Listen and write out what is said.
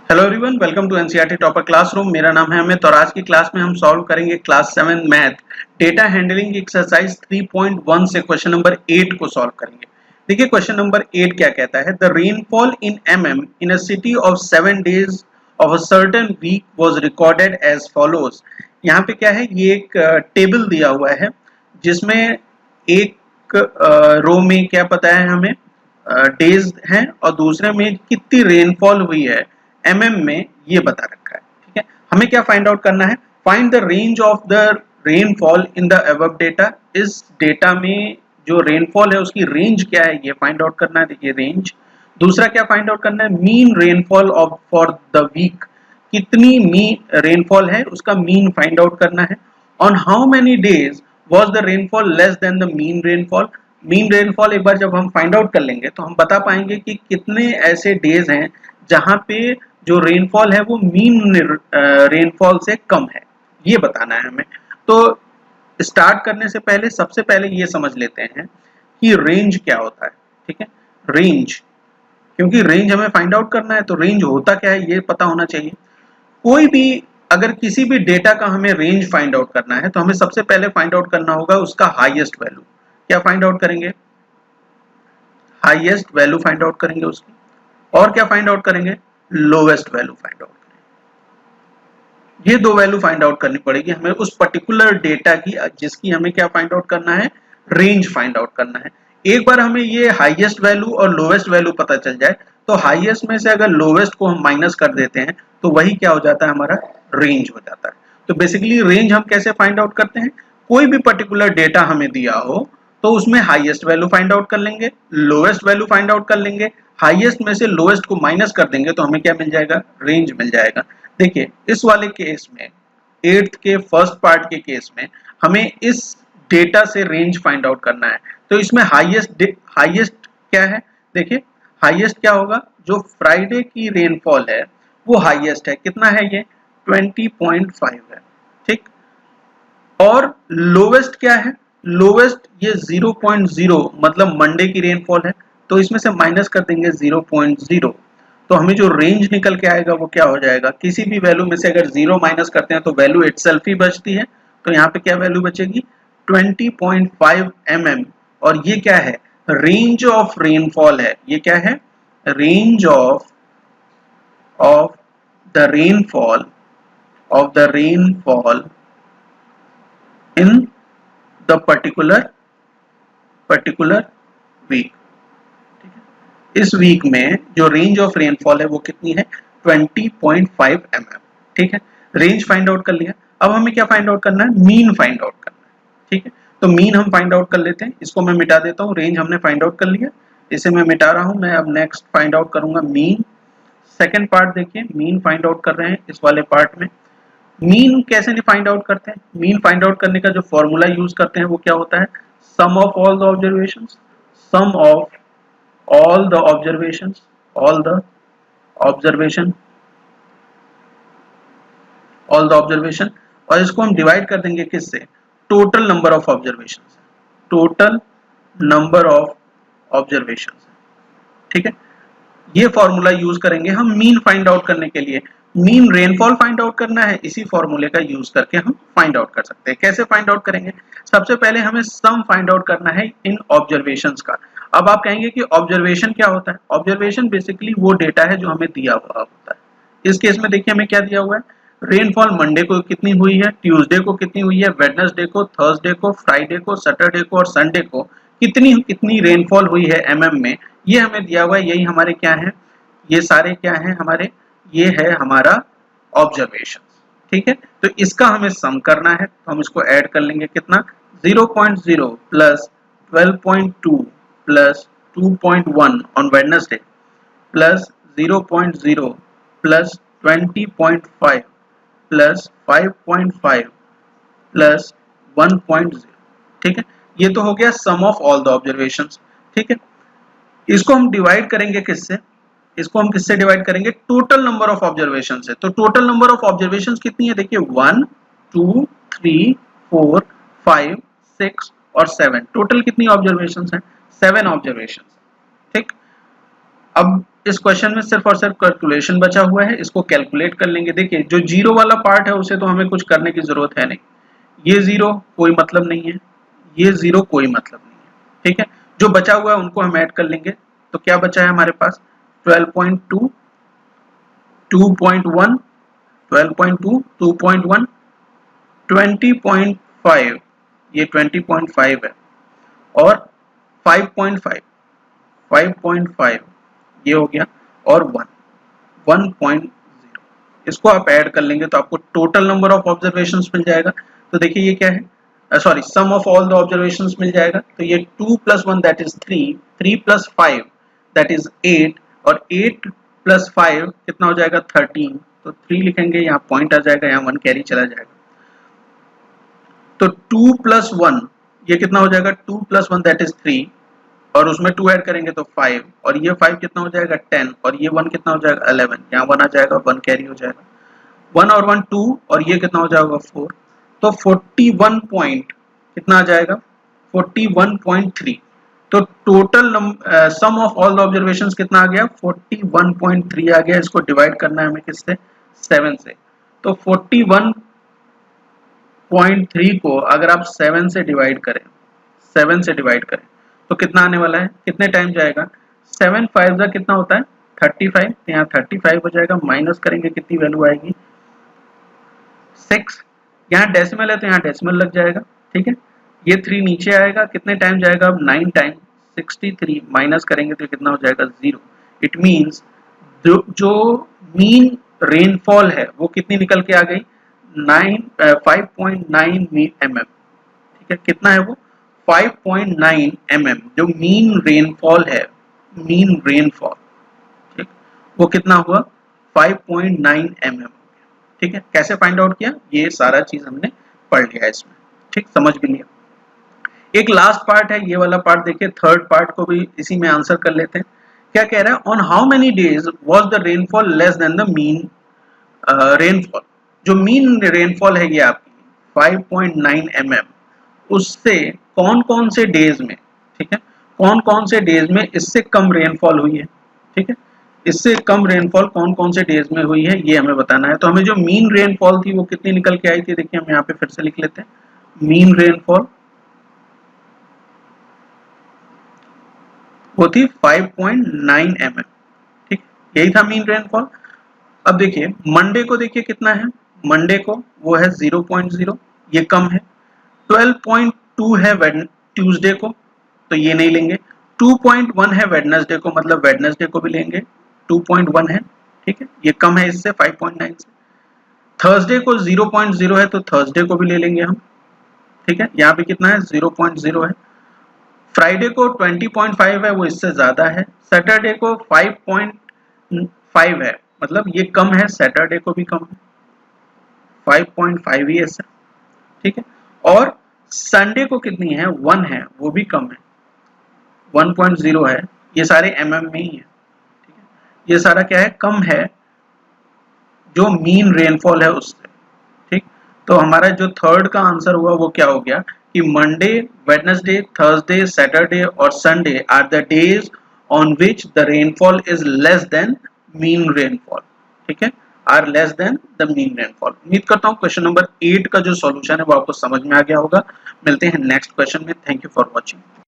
Hello everyone, welcome to NCERT topper classroom. मेरा नाम है अमित और आज की क्लास में हम सॉल्व करेंगे क्लास 7 मैथ डेटा हैंडलिंग की एक्सरसाइज 3.1 से क्वेश्चन नंबर 8 को सॉल्व करेंगे। देखिए क्वेश्चन नंबर 8 क्या कहता है। The rainfall in mm in a city of 7 days of a certain week was recorded as follows. यहाँ पे क्या है, ये एक टेबल दिया हुआ है जिसमें एक रो में क्या पता है हमें डेज हैं और दूसरे में कितनी रेनफॉल हुई है एमएम में, ये बता रखा है। ठीक है, हमें क्या फाइंड आउट करना है, find the range of the rainfall in the above data. इस डेटा में जो रेनफॉल है उसकी रेंज क्या है ये फाइंड आउट करना है। देखिए रेंज। दूसरा क्या फाइंड आउट करना है, mean rainfall of for the week, कितनी मीन रेनफॉल है उसका मीन फाइंड आउट करना है। On how many days was the rainfall less than the mean rainfall। Mean rainfall एक बार जब हम फाइंड आउट कर लेंगे तो हम बता पाएंगे कि कितने ऐसे डेज हैं जहां पे जो रेनफॉल है वो मीन रेनफॉल से कम है, ये बताना है हमें। तो स्टार्ट करने से पहले सबसे पहले ये समझ लेते हैं कि रेंज क्या होता है। ठीक है, रेंज, क्योंकि रेंज हमें फाइंड आउट करना है तो रेंज होता क्या है ये पता होना चाहिए। कोई भी अगर किसी भी डेटा का हमें रेंज फाइंड आउट करना है तो हमें सबसे पहले फाइंड आउट करना होगा उसका हाईएस्ट वैल्यू। क्या फाइंड आउट करेंगे, हाईएस्ट वैल्यू फाइंड आउट करेंगे उसकी। और क्या फाइंड आउट करेंगे, लोवेस्ट वैल्यू फाइंड आउट करेंगे। ये दो वैल्यू फाइंड आउट करनी पड़ेगी हमें उस पर्टिकुलर डेटा की जिसकी हमें क्या फाइंड आउट करना है, रेंज फाइंड आउट करना है। एक बार हमें ये हाईएस्ट वैल्यू और लोवेस्ट वैल्यू पता चल जाए तो हाईएस्ट में से अगर लोवेस्ट को हम माइनस कर देते हैं तो वही क्या हो जाता है, हमारा रेंज हो जाता है। तो बेसिकली रेंज हम कैसे फाइंड आउट करते हैं, कोई भी पर्टिकुलर डेटा हमें दिया हो तो उसमें हाईएस्ट वैल्यू फाइंड आउट कर लेंगे, लोवेस्ट वैल्यू फाइंड आउट कर लेंगे, हाईएस्ट में से लोवेस्ट को माइनस कर देंगे तो हमें क्या मिल जाएगा, रेंज मिल जाएगा। देखिए इस वाले केस में, 8th के फर्स्ट पार्ट के केस में हमें इस डेटा से रेंज फाइंड आउट करना है। तो इसमें हाईएस्ट क्या है, देखिए हाईएस्ट क्या होगा, जो फ्राइडे की रेनफॉल है वो हाईएस्ट है। कितना है ये, 20.5 है। ठीक, और लोवेस्ट क्या है, लोवेस्ट ये 0.0 मतलब मंडे की रेनफॉल है। तो इसमें से माइनस कर देंगे 0.0 तो हमें जो रेंज निकल के आएगा वो क्या हो जाएगा, किसी भी वैल्यू में से अगर 0 माइनस करते हैं तो वैल्यू इटसेल्फ ही बचती है। तो यहाँ पे क्या वैल्यू बचेगी, 20.5 mm। और ये क्या है, रेंज ऑफ रेनफॉल है। ये क्या है, range of the rainfall in the particular week. इस वीक में जो रेंज ऑफ रेनफॉल है वो कितनी है, 20.5 mm। ठीक है, रेंज फाइंड आउट कर लिया। अब हमें क्या फाइंड आउट करना है, मीन फाइंड आउट करना है। ठीक है, तो मीन हम फाइंड आउट कर लेते हैं। इसको मैं मिटा देता हूँ, रेंज हमने फाइंड आउट कर लिया, इसे मैं मिटा रहा हूँ। मैं अब नेक्स्ट फाइंड आउट करूंगा मीन। सेकेंड पार्ट देखिए, मीन फाइंड आउट कर रहे हैं इस वाले पार्ट में। मीन कैसे नहीं फाइंड आउट करते हैं, मीन फाइंड आउट करने का जो फॉर्मूला यूज करते हैं वो क्या होता है, sum of all the observations, sum of all the observations all the observation all the observation। और इसको हम डिवाइड कर देंगे किससे, total number of observation, total number of observation. ठीक है, ये फॉर्मूला यूज करेंगे हम मीन फाइंड आउट करने के लिए। मीन रेनफॉल फाइंड आउट करना है, इसी फॉर्मूले का यूज करके हम फाइंड आउट कर सकते हैं। कैसे फाइंड आउट करेंगे, सबसे पहले हमें सम फाइंड आउट करना है इन ऑब्जर्वेशंस का। अब आप कहेंगे कि ऑब्जर्वेशन क्या होता है, ऑब्जर्वेशन बेसिकली वो डेटा है जो हमें दिया हुआ होता है। इस केस में देखिए हमें क्या दिया हुआ है, रेनफॉल मंडे को कितनी हुई है, ट्यूसडे को कितनी हुई है, वेडनेसडे को, थर्सडे को, फ्राइडे को, सैटरडे को और संडे को कितनी कितनी रेनफॉल हुई है एमएम में, ये हमें दिया हुआ है। यही हमारे क्या है, ये सारे क्या है हमारे, ये है हमारा ऑब्जर्वेशन। ठीक है, तो इसका हमें सम करना है तो हम इसको ऐड कर लेंगे, कितना, 0.0 plus 12.2 plus 2.1 on Wednesday plus 0.0 plus 20.5 plus 5.5 plus 1.0। ठीक है, ये तो हो गया सम ऑफ ऑल द ऑब्जर्वेशंस। ठीक है, इसको हम डिवाइड करेंगे किससे, इसको हम किससे डिवाइड करेंगे, टोटल नंबर ऑफ ऑब्जर्वेशन से। तो टोटल नंबर ऑफ ऑब्जर्वेशंस कितनी है, देखिए 1 2 3 4 5 6 और 7, टोटल कितनी ऑब्जर्वेशंस हैं, 7 ऑब्जर्वेशंस। ठीक, अब इस क्वेश्चन में सिर्फ और सिर्फ कैलकुलेशन बचा हुआ है, इसको कैलकुलेट कर लेंगे। देखिए जो जीरो वाला पार्ट है उसे तो हमें कुछ करने की जरूरत है नहीं, ये जीरो कोई मतलब नहीं है, ये जीरो कोई मतलब नहीं है, ठीक है। जो बचा हुआ है उनको हम ऐड कर लेंगे, तो क्या बचा है हमारे पास 12.2, 2.1, 12.2, 2.1, 20.5, ये 20.5 है, और 5.5, 5.5 ये हो गया, और 1.0, इसको आप ऐड कर लेंगे तो आपको टोटल नंबर ऑफ ऑब्जर्वेशंस मिल जाएगा। तो देखिए ये क्या है, sorry, sum of all the observations मिल जाएगा। तो ये 2 + 1 दैट इज 3, 3 + 5 दैट इज 8, और 8 + 5 कितना हो जाएगा 13। तो 3 लिखेंगे, यहाँ पॉइंट आ जाएगा, यहाँ 1 कैरी चला जाएगा। तो 2 + 1 ये कितना हो जाएगा, 2 + 1 दैट इज 3, और उसमें 2 ऐड करेंगे तो 5, और ये 5 कितना हो जाएगा 10, और ये 1 कितना हो जाएगा 11, यहाँ 1 आ जाएगा, 1 कैरी हो जाएगा, 1 और 1 2, और ये कितना हो जाएगा 4। तो 41 पॉइंट कितना आ जाएगा 41.3। तो total sum of all the observations कितना आ गया 41.3 आ गया। इसको डिवाइड करना है हमें किससे, 7 से। तो 41.3 को अगर आप 7 से डिवाइड करें, 7 से डिवाइड करें तो कितना आने वाला है, कितने टाइम जाएगा, 7 5 का कितना होता है 35, तो यहाँ 35 हो जाएगा, माइनस करेंगे कितनी वैल्यू आएगी 6, यहाँ डेसिमल है तो यहाँ डेसिमल लग जाएगा, ठीक है। ये 3 नीचे आएगा, कितने टाइम जाएगा अब 9 टाइम, 63 माइनस करेंगे तो कितना हो जाएगा 0। इट मींस जो मीन रेनफॉल है वो कितनी निकल के आ गई 5.9 mm, ठीक है। कितना है वो 5.9 mm जो मीन रेनफॉल है, मीन रेनफॉल, ठीक, वो कितना हुआ 5.9 mm, ठीक है। कैसे फाइंड आउट किया, ये सारा चीज हमने पढ़ लिया इसमें, ठीक, समझ भी लिया। एक लास्ट पार्ट है, ये वाला पार्ट देखिए, थर्ड पार्ट को भी इसी में आंसर कर लेते हैं। क्या कह रहा है, on how many days was the rainfall less than the mean rainfall. जो मीन रेनफॉल है ये आपकी 5.9 mm, उससे कौन कौन से डेज में, ठीक है, कौन कौन से डेज में इससे कम रेनफॉल हुई है, ठीक है। इससे कम रेनफॉल कौन कौन से डेज में हुई है ये हमें बताना है। तो हमें जो मीन रेनफॉल थी वो कितनी निकल के आई थी, देखिए हम यहाँ पे फिर से लिख लेते हैं, मीन रेनफॉल वो थी 5.9 mm, ठीक, यही था मीन रेनफॉल। अब देखिए मंडे को, देखिए कितना है मंडे को, वो है 0.0, ये कम है। 12.2 है ट्यूसडे को, तो ये नहीं लेंगे। 2.1 है वेडनेसडे को, मतलब वेडनेसडे को भी लेंगे, 2.1 है, ठीक है, ये कम है इससे 5.9 से। थर्सडे को 0.0 है तो थर्सडे को भी ले लेंगे हम, ठीक है, यहाँ पे कितना है 0.0 है। फ्राइडे को 20.5 है, वो इससे ज्यादा है। सैटरडे को 5.5 है, मतलब ये कम है, सैटरडे को भी कम है, 5.5 ही है, ठीक है। और संडे को कितनी है 1 है, वो भी कम है, 1.0 है। ये सारे mm में ही है, ठीक है, ये सारा क्या है कम है जो मीन रेनफॉल है उससे, ठीक। तो हमारा जो थर्ड का आंसर हुआ वो क्या हो गया कि मंडे, वेडनेसडे, थर्सडे, सैटरडे और Sunday are the days on which the rainfall is less than mean rainfall, ठीक है, are less than the mean rainfall. उम्मीद करता हूँ क्वेश्चन नंबर 8 का जो सॉल्यूशन है वो आपको समझ में आ गया होगा। मिलते हैं नेक्स्ट क्वेश्चन में। Thank you for watching.